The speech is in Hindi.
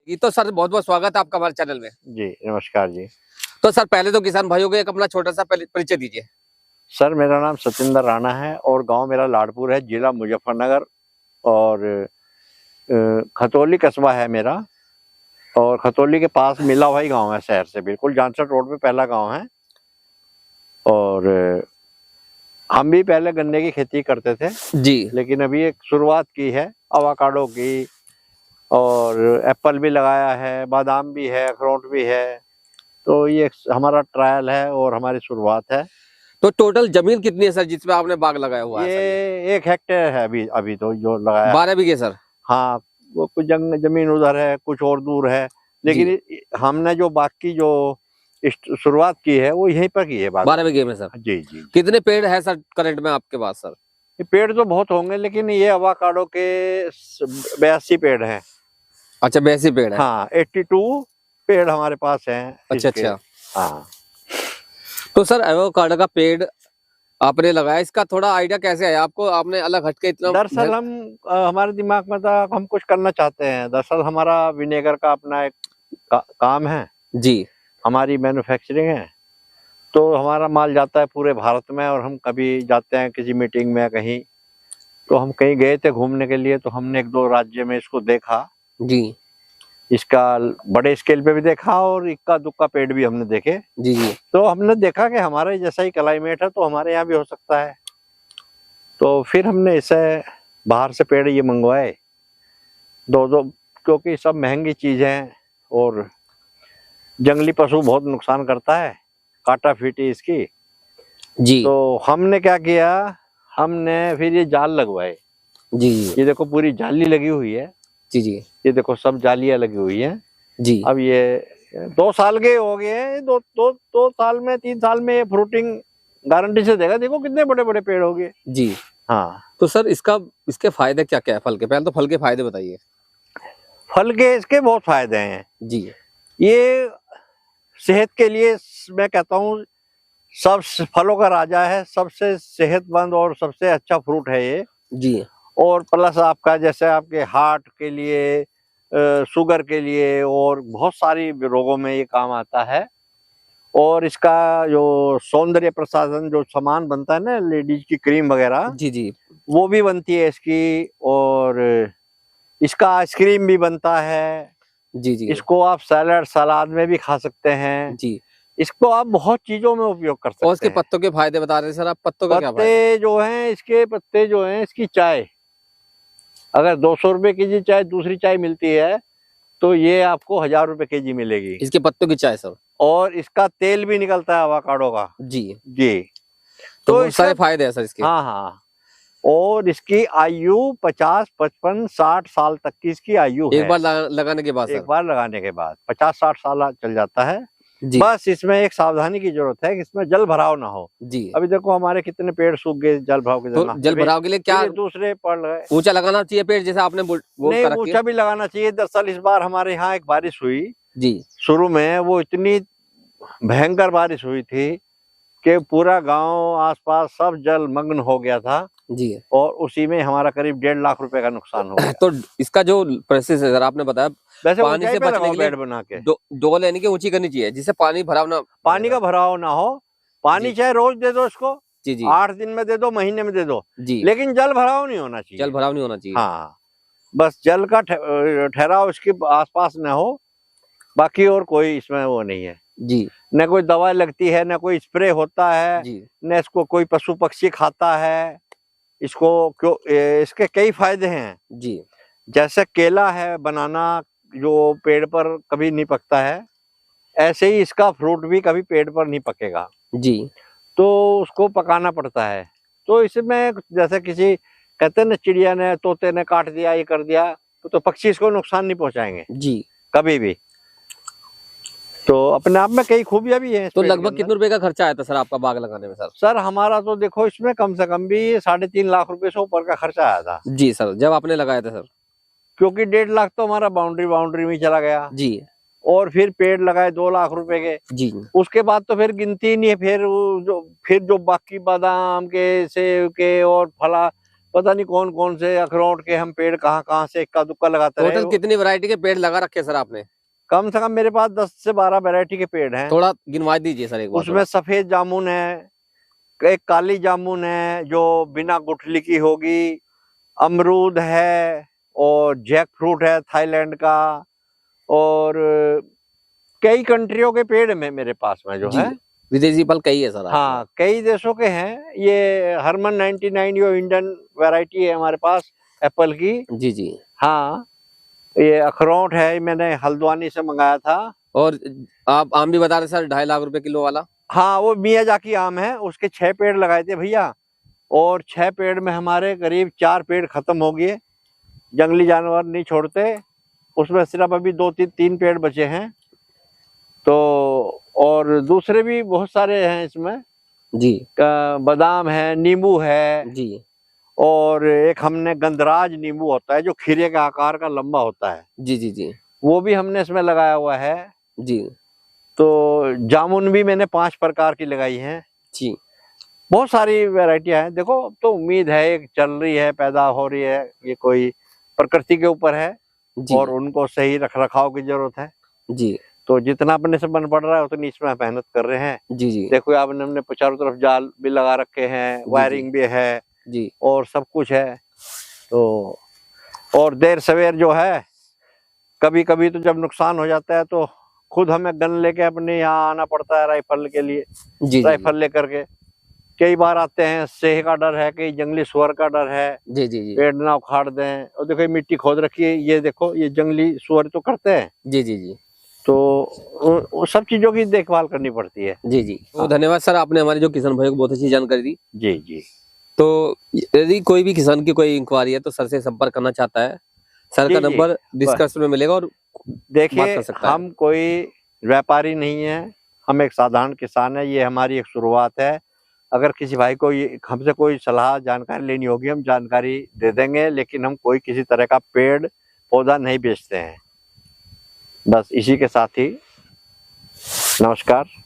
ये तो सर बहुत बहुत स्वागत है आपका हमारे चैनल में। जी नमस्कार जी। तो सर पहले तो किसान भाइयों को एक अपना छोटा सा परिचय दीजिए। सर मेरा नाम सतिंदर राणा है और गांव मेरा लाडपुर है, जिला मुजफ्फरनगर और खतौली कस्बा है मेरा। और खतौली के पास मिला भाई गांव है, शहर से बिल्कुल जानसठ रोड पे पहला गांव है। और हम भी पहले गन्ने की खेती करते थे जी, लेकिन अभी एक शुरुआत की है अवाकाडो की, और एप्पल भी लगाया है, बादाम भी है, अखरोट भी है। तो ये हमारा ट्रायल है और हमारी शुरुआत है। तो टोटल जमीन कितनी है सर जिसमें आपने बाग लगाया हुआ है? ये 1 हेक्टेयर है अभी अभी तो जो लगाया। 12 बीघे सर? हाँ, वो कुछ जमीन उधर है, कुछ और दूर है, लेकिन हमने जो बाग की जो शुरुआत की है वो यहीं पर की है। 12 बीघे में सर? जी जी। कितने पेड़ है सर करंट में आपके पास सर? ये पेड़ तो बहुत होंगे लेकिन ये अवाकाडो के 82 पेड़ हैं। अच्छा, 82 पेड़ है। हाँ, 82 पेड़ हमारे पास हैं। अच्छा अच्छा। हाँ, तो सर एवोकाडो का पेड़ आपने लगाया, इसका थोड़ा आइडिया कैसे आया आपको? आपने अलग हटके इतना? दरअसल हम हमारे दिमाग में था हम कुछ करना चाहते हैं। दरअसल हमारा विनेगर का अपना एक काम है जी, हमारी मैन्युफैक्चरिंग है। तो हमारा माल जाता है पूरे भारत में, और हम कभी जाते हैं किसी मीटिंग में कहीं, तो हम कहीं गए थे घूमने के लिए, तो हमने 1-2 राज्य में इसको देखा। जी इसका बड़े स्केल पे भी देखा और इक्का दुक्का पेड़ भी हमने देखे। जी जी। तो हमने देखा कि हमारे जैसा ही क्लाइमेट है तो हमारे यहाँ भी हो सकता है। तो फिर हमने इसे बाहर से पेड़ ये मंगवाए 2-2, क्योंकि सब महंगी चीज़ है और जंगली पशु बहुत नुकसान करता है, काटा फीटी इसकी। जी तो हमने क्या किया, हमने फिर ये जाल लगवाए। जी जी ये देखो पूरी जाली लगी हुई है। जी जी ये देखो सब जालियां लगी हुई हैं। जी। अब ये 2 साल के हो गए हैं। 2 साल में 3 साल में ये फ्रूटिंग गारंटी से देगा। देखो कितने बड़े बड़े पेड़ हो गए। जी। हाँ, तो सर इसके फायदे क्या क्या है फल के? पहले तो फल के फायदे बताइए। फल के इसके बहुत फायदे हैं जी ये। सेहत के लिए मैं कहता हूँ सब फलों का राजा है, सबसे सेहतमंद और सबसे अच्छा फ्रूट है ये। जी और प्लस आपका जैसे आपके हार्ट के लिए, शुगर के लिए और बहुत सारी रोगों में ये काम आता है। और इसका जो सौंदर्य प्रसाधन जो सामान बनता है ना, लेडीज की क्रीम वगैरह, जी जी वो भी बनती है इसकी। और इसका आइसक्रीम भी बनता है। जी जी इसको आप सलाद में भी खा सकते हैं। जी। इसको आप बहुत चीजों में उपयोग कर और सकते इसके हैं। पत्तों के फायदे बता रहे हैं सर आप? पत्तों का क्या फायदा? पत्ते जो हैं, इसके पत्ते जो हैं, इसकी चाय अगर 200 रुपए केजी चाय दूसरी चाय मिलती है तो ये आपको 1000 रुपए केजी मिलेगी। इसके पत्तों की चाय सर? और इसका तेल भी निकलता है अवाकाडो का। जी। जी। तो तो बहुत सारे फायदे हैं सर इसके। हाँ हाँ। और इसकी आयु 50, 55, 60 साल तक की इसकी आयु है। एक बार लगाने के बाद एक सर? बार लगाने के बाद 50-60 साल चल जाता है। जी बस इसमें एक सावधानी की जरूरत है कि इसमें जल भराव ना हो। जी। अभी देखो हमारे कितने पेड़ सूख गए जल भराव के तो जमा। जल भराव के लिए क्या दूसरे पेड़ लगाए। ऊंचा लगाना चाहिए पेड़ जैसे आपने वो नहीं, कर रखी है? ऊंचा भी लगाना चाहिए। दरअसल इस बार हमारे यहाँ एक बारिश हुई जी शुरू में, वो इतनी भयंकर बारिश हुई थी कि पूरा गांव आसपास सब जलमग्न हो गया था। जी। और उसी में हमारा करीब 1.5 लाख रुपए का नुकसान हो गया। तो इसका जो प्रोसेस है सर आपने बताया, वैसे पानी से बचने के लिए बेड बना के डोल यानी कि ऊंची करनी चाहिए जिससे पानी भराव ना, पानी का भराव ना हो। पानी चाहे रोज दे दो इसको, जी जी 8 दिन में दे दो, महीने में दे दो, जी। लेकिन जल भराव नहीं होना चाहिए। जल भराव नहीं होना चाहिए। हाँ, बस जल का ठहराव इसके आसपास न हो, बाकी और कोई इसमें वो नहीं है जी न कोई दवा लगती है, न कोई स्प्रे होता है, जी न इसको कोई पशु पक्षी खाता है। इसको क्यों, इसके कई फायदे हैं। जी जैसे केला है, बनाना जो पेड़ पर कभी नहीं पकता है, ऐसे ही इसका फ्रूट भी कभी पेड़ पर नहीं पकेगा, जी तो उसको पकाना पड़ता है। तो इसमें जैसे किसी कहते हैं ना, चिड़िया ने, तोते ने काट दिया, ये कर दिया, तो पक्षी इसको नुकसान नहीं पहुंचाएंगे जी। कभी भी। तो अपने आप में कई खूबियां भी हैं। तो लगभग कितने रुपए का खर्चा आया था सर आपका बाग लगाने में सर? सर हमारा तो देखो इसमें कम से कम भी 3.5 लाख रुपए से ऊपर का खर्चा आया था। जी सर, जब आपने लगाया था सर? क्योंकि 1.5 लाख तो हमारा बाउंड्री में चला गया। जी। और फिर पेड़ लगाए 2 लाख रुपए के। जी। उसके बाद तो फिर गिनती ही नहीं है। फिर जो बाकी बादाम के, सेब के और पता नहीं कौन कौन से अखरोट के हम पेड़ कहाँ कहाँ से इक्का दुक्का लगाते रहे। टोटल कितनी वैरायटी के पेड़ लगा रखे हैं सर आपने? कम से कम मेरे पास 10 से 12 वैरायटी के पेड़ हैं। थोड़ा गिनवा दीजिए सर एक बार। उसमें सफेद जामुन है, एक काली जामुन है जो बिना गुठली की होगी, अमरूद है और जैक फ्रूट है थाईलैंड का, और कई कंट्रियों के पेड़ में मेरे पास में जो है। विदेशी फल कई है सर? हाँ, कई देशों के हैं। ये हरमन 99 यो इंडियन वैरायटी है हमारे पास एप्पल की। जी जी। हाँ, ये अखरोट है, मैंने हल्द्वानी से मंगाया था। और आप आम भी बता रहे सर 2.5 लाख रुपए किलो वाला? हाँ, वो मियाजाकी आम है, उसके 6 पेड़ लगाए थे भैया, और 6 पेड़ में हमारे करीब 4 पेड़ खत्म हो गए। जंगली जानवर नहीं छोड़ते, उसमें सिर्फ अभी 2-3 पेड़ बचे हैं। तो और दूसरे भी बहुत सारे हैं इसमें जी। बादाम है, नींबू है जी और एक हमने गंधराज नींबू होता है जो खीरे के आकार का लंबा होता है। जी जी जी। वो भी हमने इसमें लगाया हुआ है जी। तो जामुन भी मैंने 5 प्रकार की लगाई हैं जी। बहुत सारी वैरायटियां हैं। देखो तो उम्मीद है एक चल रही है, पैदा हो रही है, ये कोई प्रकृति के ऊपर है और उनको सही रख रखाव की जरूरत है जी। तो जितना अपने से बन पड़ रहा है उतनी इसमें मेहनत कर रहे हैं। जी जी। देखो आपने हमने चारों तरफ जाल भी लगा रखे हैं, वायरिंग भी है जी और सब कुछ है। तो और देर सवेर जो है कभी कभी तो जब नुकसान हो जाता है तो खुद हमें गन लेके अपने यहाँ आना पड़ता है राइफल के लिए। जी। राइफल लेकर के कई बार आते हैं, सेह का डर है, कई जंगली सुअर का डर है, जी जी जी। पेड़ ना उखाड़ दें। और देखो ये मिट्टी खोद रखी है, ये देखो ये जंगली सुअर तो करते हैं। जी जी जी। तो वो सब चीजों की देखभाल करनी पड़ती है। जी जी। तो धन्यवाद सर, आपने हमारे जो किसान भाइयों को बहुत अच्छी जानकारी दी। जी जी। तो यदि कोई भी किसान की कोई इंक्वायरी है तो सर से संपर्क करना चाहता है, सर का नंबर डिस्क्रिप्शन में मिलेगा और देखिए हम कोई व्यापारी नहीं है, हम एक साधारण किसान है, ये हमारी एक शुरुआत है। अगर किसी भाई को हमसे कोई सलाह जानकारी लेनी होगी हम जानकारी दे देंगे, लेकिन हम कोई किसी तरह का पेड़ पौधा नहीं बेचते हैं। बस इसी के साथ ही नमस्कार।